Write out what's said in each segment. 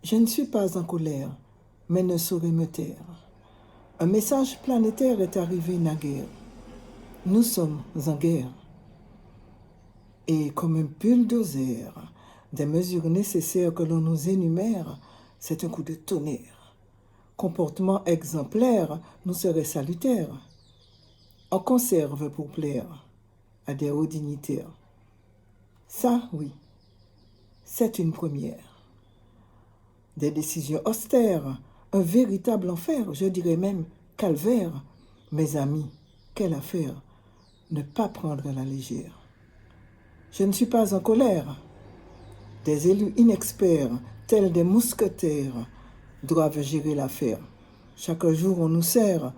Je ne suis pas en colère, mais ne saurais me taire. Un message planétaire est arrivé naguère. Nous sommes en guerre. Et comme un bulldozer, des mesures nécessaires que l'on nous énumère, c'est un coup de tonnerre. Comportement exemplaire nous serait salutaire. On conserve pour plaire à des hauts dignitaires. Ça, oui, c'est une première. Des décisions austères, un véritable enfer, je dirais même calvaire. Mes amis, quelle affaire, ne pas prendre à la légère. Je ne suis pas en colère. Des élus inexperts, tels des mousquetaires, doivent gérer l'affaire. Chaque jour, on nous sert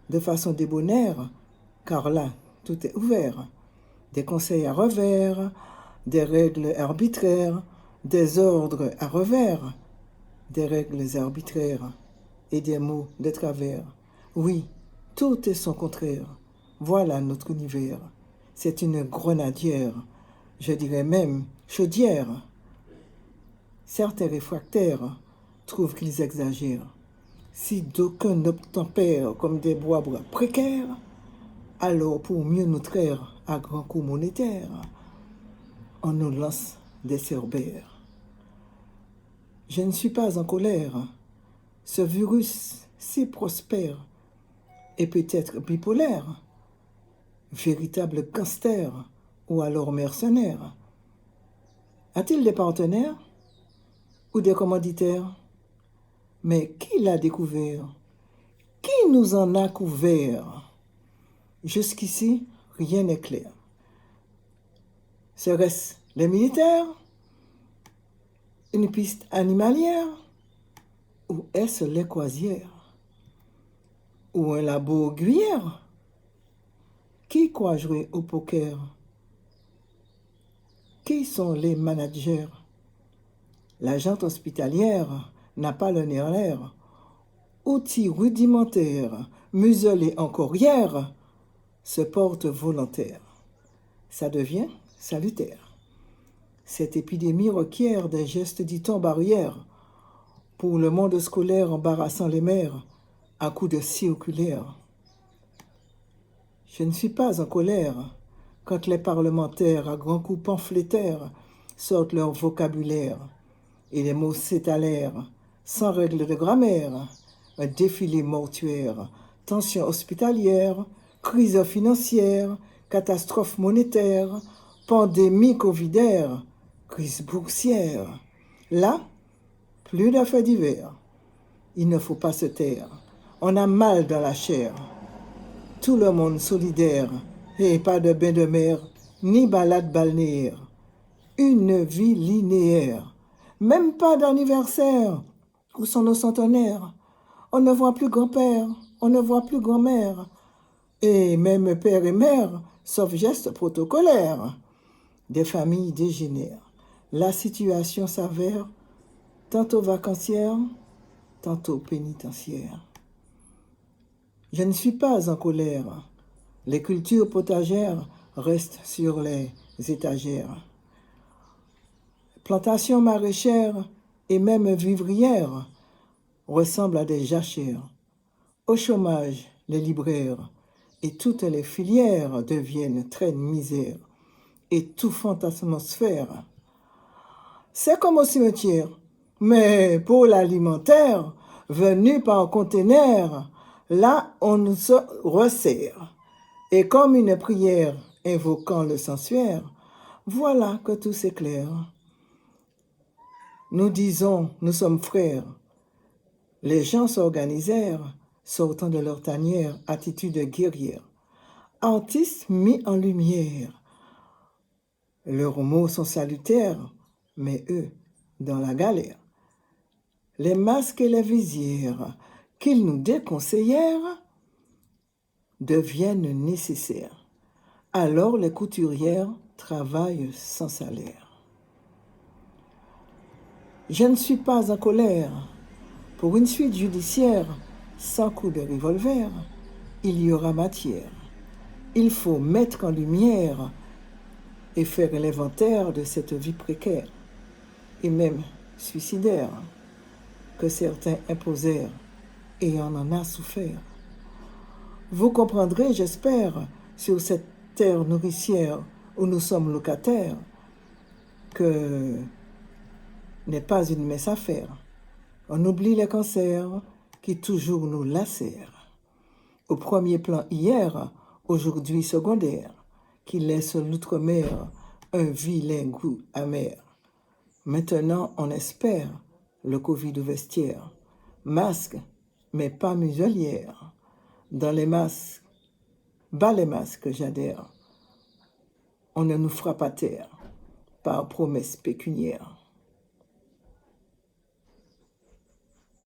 de façon débonnaire, car là, tout est ouvert. Des conseils à revers, des règles arbitraires, des ordres à revers, des règles arbitraires et des mots de travers. Oui, tout est son contraire. Voilà notre univers. C'est une grenadière, je dirais même chaudière. Certains réfractaires trouvent qu'ils exagèrent. Si d'aucuns obtempèrent comme des bois précaires, alors pour mieux nous traire à grands coups monétaires, on nous lance des cerbères. Je ne suis pas en colère. Ce virus si prospère est peut-être bipolaire, véritable gangster ou alors mercenaire. A-t-il des partenaires ou des commanditaires? Mais qui l'a découvert? Qui nous en a couvert? Jusqu'ici, rien n'est clair. Serait-ce les militaires? Une piste animalière? Ou est-ce les croisières? Ou un labo gruyère? Qui croit jouer au poker? Qui sont les managers? L'agente hospitalière n'a pas le nez en l'air. Outil rudimentaire, muselé en corrière, se porte volontaire. Ça devient salutaire. Cette épidémie requiert des gestes, dit-on, barrières pour le monde scolaire embarrassant les mères à coups de circulaire. Je ne suis pas en colère quand les parlementaires à grands coups pamphlétaires sortent leur vocabulaire et les mots s'étalèrent sans règle de grammaire. Un défilé mortuaire, tension hospitalière, crise financière, catastrophe monétaire, pandémie covidaire, crise boursière. Là, plus de faits divers. Il ne faut pas se taire. On a mal dans la chair. Tout le monde solidaire, et pas de bain de mer, ni balade balnéaire. Une vie linéaire. Même pas d'anniversaire. Où sont nos centenaires? On ne voit plus grand-père, on ne voit plus grand-mère. Et même père et mère, sauf gestes protocolaires. Des familles dégénèrent. La situation s'avère tantôt vacancière, tantôt pénitentiaire. Je ne suis pas en colère. Les cultures potagères restent sur les étagères. Plantations maraîchères et même vivrières ressemblent à des jachères. Au chômage, les libraires et toutes les filières deviennent traîne misère, étouffante atmosphère. C'est comme au cimetière, mais pour l'alimentaire, venu par conteneur, là on nous resserre. Et comme une prière invoquant le sensuaire, voilà que tout s'éclaire. Nous disons, nous sommes frères. Les gens s'organisèrent, sortant de leur tanière, attitude guerrière. Artistes mis en lumière. Leurs mots sont salutaires, mais eux, dans la galère. Les masques et les visières qu'ils nous déconseillèrent deviennent nécessaires. Alors les couturières travaillent sans salaire. Je ne suis pas en colère. Pour une suite judiciaire, sans coup de revolver, il y aura matière. Il faut mettre en lumière et faire l'inventaire de cette vie précaire et même suicidaire. que certains imposèrent, et on en a souffert. Vous comprendrez, j'espère, sur cette terre nourricière où nous sommes locataires, que n'est pas une mince affaire. On oublie les cancers qui toujours nous lacèrent. Au premier plan hier, aujourd'hui secondaire, qui laisse l'outre-mer un vilain goût amer. Maintenant, on espère le Covid au vestiaire. Masque, mais pas muselière. Dans les masques, bas les masques, j'adhère. On ne nous fera pas taire par promesses pécuniaires.